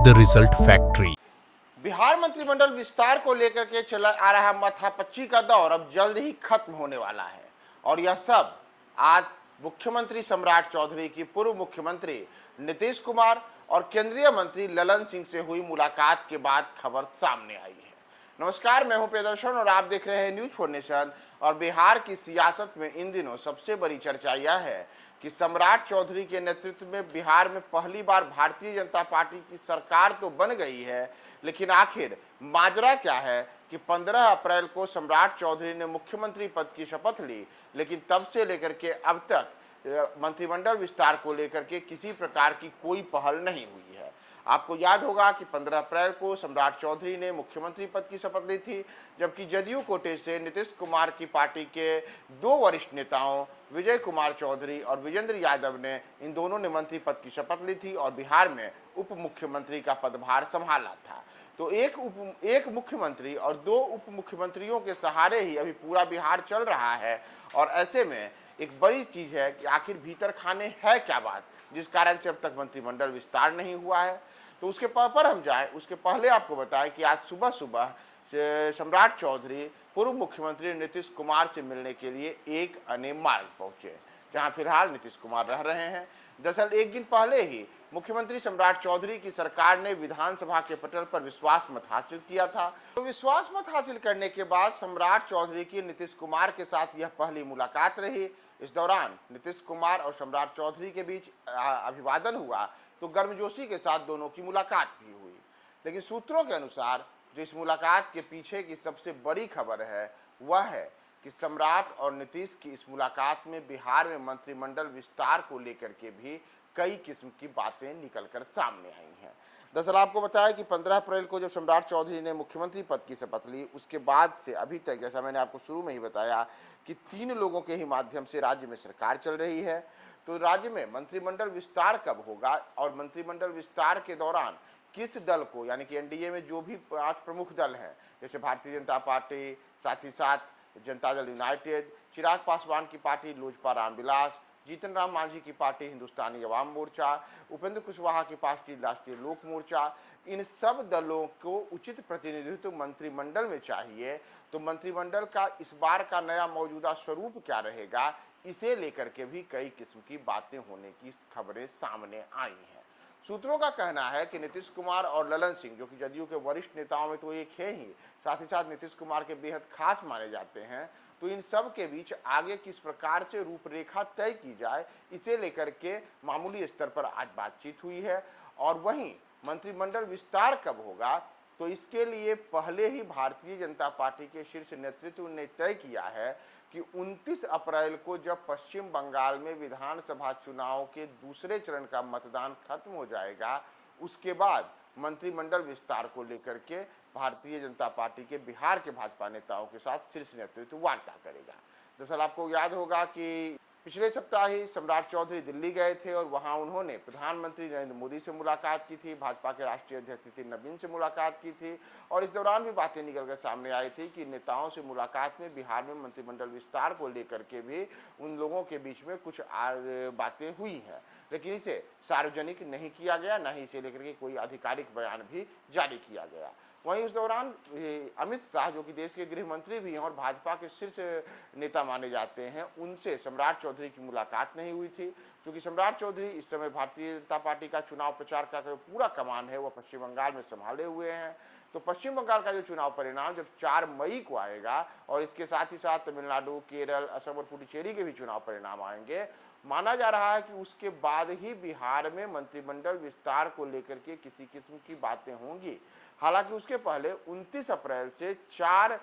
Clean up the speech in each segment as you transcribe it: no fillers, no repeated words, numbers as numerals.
The result factory. Bihar मंत्रिमंडल विस्तार को लेकर के चला आ रहा माथापच्ची का दौर अब जल्द ही खत्म होने वाला है और यह सब आज मुख्यमंत्री सम्राट चौधरी की पूर्व मुख्यमंत्री नीतीश कुमार और केंद्रीय मंत्री ललन सिंह से हुई मुलाकात के बाद खबर सामने आई है। नमस्कार, मैं हूं प्रियदर्शन और आप देख रहे हैं न्यूज फॉर नेशन। और बिहार की सियासत में इन दिनों सबसे बड़ी चर्चा यह है कि सम्राट चौधरी के नेतृत्व में बिहार में पहली बार भारतीय जनता पार्टी की सरकार तो बन गई है, लेकिन आखिर माजरा क्या है कि 15 अप्रैल को सम्राट चौधरी ने मुख्यमंत्री पद की शपथ ली, लेकिन तब से लेकर के अब तक मंत्रिमंडल विस्तार को लेकर के किसी प्रकार की कोई पहल नहीं हुई है। आपको याद होगा कि 15 अप्रैल को सम्राट चौधरी ने मुख्यमंत्री पद की शपथ ली थी, जबकि जदयू कोटे से नीतीश कुमार की पार्टी के दो वरिष्ठ नेताओं विजय कुमार चौधरी और विजेंद्र यादव ने इन दोनों ने मंत्री पद की शपथ ली थी और बिहार में उप मुख्यमंत्री का पदभार संभाला था। तो एक मुख्यमंत्री और दो उप मुख्यमंत्रियों के सहारे ही अभी पूरा बिहार चल रहा है। और ऐसे में एक बड़ी चीज है कि आखिर भीतर खाने है क्या बात, जिस कारण से अब तक मंत्रिमंडल विस्तार नहीं हुआ है। तो उसके पर हम जाएं, उसके पहले आपको बताएं कि आज सुबह सुबह सम्राट चौधरी पूर्व मुख्यमंत्री नीतीश कुमार से मिलने के लिए एक अने मार्ग पहुंचे, जहां फिलहाल नीतीश कुमार रह रहे हैं। दरअसल एक दिन पहले ही मुख्यमंत्री सम्राट चौधरी की सरकार ने विधानसभा के पटल पर विश्वास मत हासिल किया था। तो विश्वास मत हासिल करने के बाद सम्राट चौधरी की नीतीश कुमार के साथ यह पहली मुलाकात रही। इस दौरान नीतीश कुमार और सम्राट चौधरी के बीच अभिवादन हुआ, तो गर्मजोशी के साथ दोनों की मुलाकात भी हुई। लेकिन सूत्रों के अनुसार जो इस मुलाकात के पीछे की सबसे बड़ी खबर है वह है कि सम्राट और नीतीश की इस मुलाकात में बिहार में मंत्रिमंडल विस्तार को लेकर के भी कई किस्म की बातें निकलकर सामने आई हैं। दरअसल आपको बताया कि 15 अप्रैल को जब सम्राट चौधरी ने मुख्यमंत्री पद की शपथ ली, उसके बाद से अभी तक, जैसा मैंने आपको शुरू में ही बताया, कि 3 लोगों के ही माध्यम से राज्य में सरकार चल रही है। तो राज्य में मंत्रिमंडल विस्तार कब होगा और मंत्रिमंडल विस्तार के दौरान किस दल को, यानी कि एनडीए में जो भी 5 प्रमुख दल हैं, जैसे भारतीय जनता पार्टी, साथ ही साथ जनता दल यूनाइटेड, चिराग पासवान की पार्टी लोजपा रामविलास, जीतन राम मांझी की पार्टी हिंदुस्तानी अवाम मोर्चा, उपेंद्र कुशवाहा की पार्टी राष्ट्रीय लोक मोर्चा, इन सब दलों को उचित प्रतिनिधित्व मंत्रिमंडल में चाहिए। तो मंत्रिमंडल का इस बार का नया मौजूदा स्वरूप क्या रहेगा, इसे लेकर के भी कई किस्म की बातें होने की खबरें सामने आई हैं। सूत्रों का कहना है कि नीतीश कुमार और ललन सिंह, जो कि जदयू के वरिष्ठ नेताओं में तो एक है ही, साथ ही साथ नीतीश कुमार के बेहद खास माने जाते हैं। तो इन सब के बीच आगे किस प्रकार से रूपरेखा तय की जाए, इसे लेकर के मामूली स्तर पर आज बातचीत हुई है। और वहीं मंत्रिमंडल विस्तार कब होगा, तो इसके लिए पहले ही भारतीय जनता पार्टी के शीर्ष नेतृत्व ने तय किया है कि 29 अप्रैल को जब पश्चिम बंगाल में विधानसभा चुनाव के दूसरे चरण का मतदान खत्म हो जाएगा, उसके बाद मंत्रिमंडल विस्तार को लेकर के भारतीय जनता पार्टी के बिहार के भाजपा नेताओं के साथ शीर्ष नेतृत्व वार्ता करेगा। दरअसल आपको याद होगा कि पिछले सप्ताह ही सम्राट चौधरी दिल्ली गए थे और वहां उन्होंने प्रधानमंत्री नरेंद्र मोदी से मुलाकात की थी, भाजपा के राष्ट्रीय अध्यक्ष नितिन नवीन से मुलाकात की थी। और इस दौरान भी बातें निकलकर सामने आई थी कि नेताओं से मुलाकात में बिहार में मंत्रिमंडल विस्तार को लेकर के भी उन लोगों के बीच में कुछ बातें हुई हैं, लेकिन इसे सार्वजनिक नहीं किया गया, न ही इसे लेकर के कोई आधिकारिक बयान भी जारी किया गया। वहीं उस दौरान अमित शाह, जो कि देश के गृह मंत्री भी हैं और भाजपा के शीर्ष नेता माने जाते हैं, उनसे सम्राट चौधरी की मुलाकात नहीं हुई थी, क्योंकि सम्राट चौधरी इस समय भारतीय जनता पार्टी का चुनाव प्रचार का पूरा कमान है वह पश्चिम बंगाल में संभाले हुए हैं। तो पश्चिम बंगाल का जो चुनाव परिणाम जब 4 मई को आएगा और इसके साथ ही साथ तमिलनाडु, केरल, असम और पुडुचेरी के भी चुनाव परिणाम आएंगे, माना जा रहा है कि उसके बाद ही बिहार में मंत्रिमंडल विस्तार को लेकर के किसी किस्म की बातें होंगी। हालांकि उसके पहले 29 अप्रैल से 4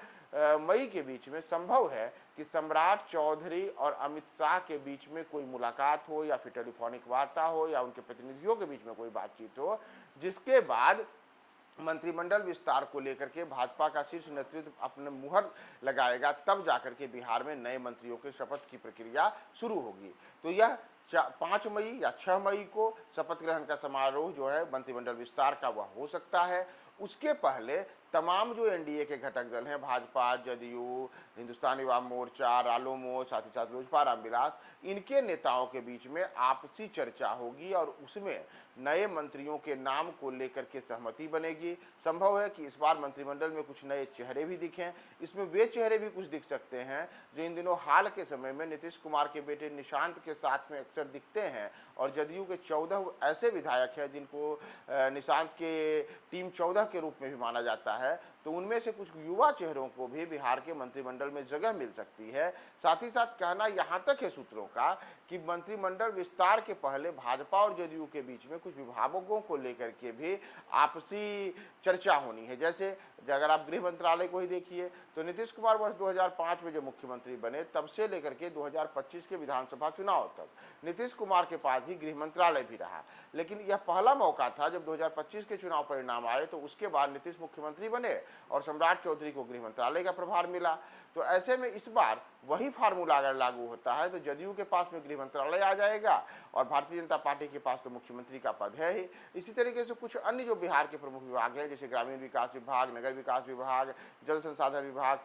मई के बीच में संभव है कि सम्राट चौधरी और अमित शाह के बीच में कोई मुलाकात हो या फिर टेलीफोनिक वार्ता हो या उनके प्रतिनिधियों के बीच में कोई बातचीत हो, जिसके बाद मंत्रिमंडल विस्तार को लेकर के भाजपा का शीर्ष नेतृत्व अपने मुहर लगाएगा, तब जाकर के बिहार में नए मंत्रियों के शपथ की प्रक्रिया शुरू होगी। तो यह 5 मई या 6 मई को शपथ ग्रहण का समारोह जो है मंत्रिमंडल विस्तार का वह हो सकता है। उसके पहले तमाम जो एनडीए के घटक दल हैं, भाजपा, जदयू, हिंदुस्तानी अवाम मोर्चा, रालोमो, साथ ही साथ लोजपा रामविलास, इनके नेताओं के बीच में आपसी चर्चा होगी और उसमें नए मंत्रियों के नाम को लेकर के सहमति बनेगी। संभव है कि इस बार मंत्रिमंडल में कुछ नए चेहरे भी दिखें। इसमें वे चेहरे भी कुछ दिख सकते हैं जो इन दिनों हाल के समय में नीतीश कुमार के बेटे निशांत के साथ में अक्सर दिखते हैं, और जदयू के 14 ऐसे विधायक हैं जिनको निशांत के टीम 14 के रूप में भी माना जाता है। तो उनमें से कुछ युवा चेहरों को भी बिहार के मंत्रिमंडल में जगह मिल सकती है। साथ ही साथ कहना यहाँ तक है सूत्रों का कि मंत्रिमंडल विस्तार के पहले भाजपा और जदयू के बीच में कुछ विभागों को लेकर के भी आपसी चर्चा होनी है। जैसे अगर आप गृह मंत्रालय को ही देखिए तो नीतीश कुमार वर्ष 2005 में जो मुख्यमंत्री बने तब से लेकर के 2025 के विधानसभा चुनाव तक नीतीश कुमार के पास ही गृह मंत्रालय भी रहा। लेकिन यह पहला मौका था जब 2025 के चुनाव परिणाम आए तो उसके बाद नीतीश मुख्यमंत्री बने और सम्राट चौधरी को गृह मंत्रालय का प्रभार मिला। तो ऐसे में इस बार वही फार्मूला अगर लागू होता है तो जदयू के पास में गृह मंत्रालय आ जाएगा और भारतीय जनता पार्टी के पास तो मुख्यमंत्री का पद है ही। इसी तरीके से कुछ अन्य जो बिहार के प्रमुख विभाग हैं जैसे ग्रामीण विकास विभाग, नगर विकास विभाग, जल संसाधन विभाग,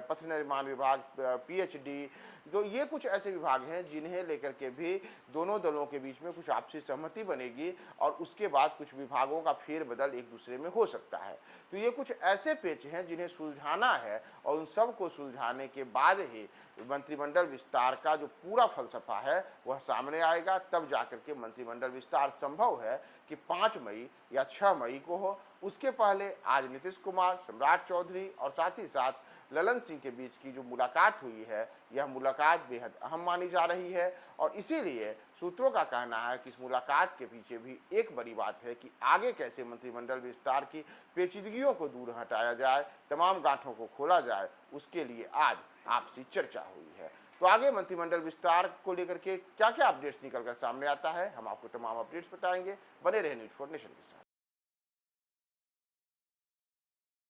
पथ निर्माण विभाग, पीएचडी, तो ये कुछ ऐसे विभाग हैं जिन्हें लेकर के भी दोनों दलों के बीच में कुछ आपसी सहमति बनेगी और उसके बाद कुछ विभागों का फेरबदल एक दूसरे में हो सकता है। तो ये कुछ ऐसे पेच हैं जिन्हें सुलझाना है और उन सब को सुलझाने के बाद ही मंत्रिमंडल विस्तार का जो पूरा फलसफा है वह सामने आएगा। तब जाकर के मंत्रिमंडल विस्तार संभव है कि 5 मई या 6 मई को हो। उसके पहले आज नीतीश कुमार, सम्राट चौधरी और साथ ही साथ ललन सिंह के बीच की जो मुलाकात हुई है यह मुलाकात बेहद अहम मानी जा रही है और इसीलिए सूत्रों का कहना है कि इस मुलाकात के पीछे भी एक बड़ी बात है कि आगे कैसे मंत्रिमंडल विस्तार की पेचीदगियों को दूर हटाया जाए, तमाम गांठों को खोला जाए, उसके लिए आज आपसी चर्चा हुई है। तो आगे मंत्रिमंडल विस्तार को लेकर के क्या क्या अपडेट्स निकलकर सामने आता है, हम आपको तमाम अपडेट्स बताएंगे। बने रहे न्यूज़4 नेशन के साथ।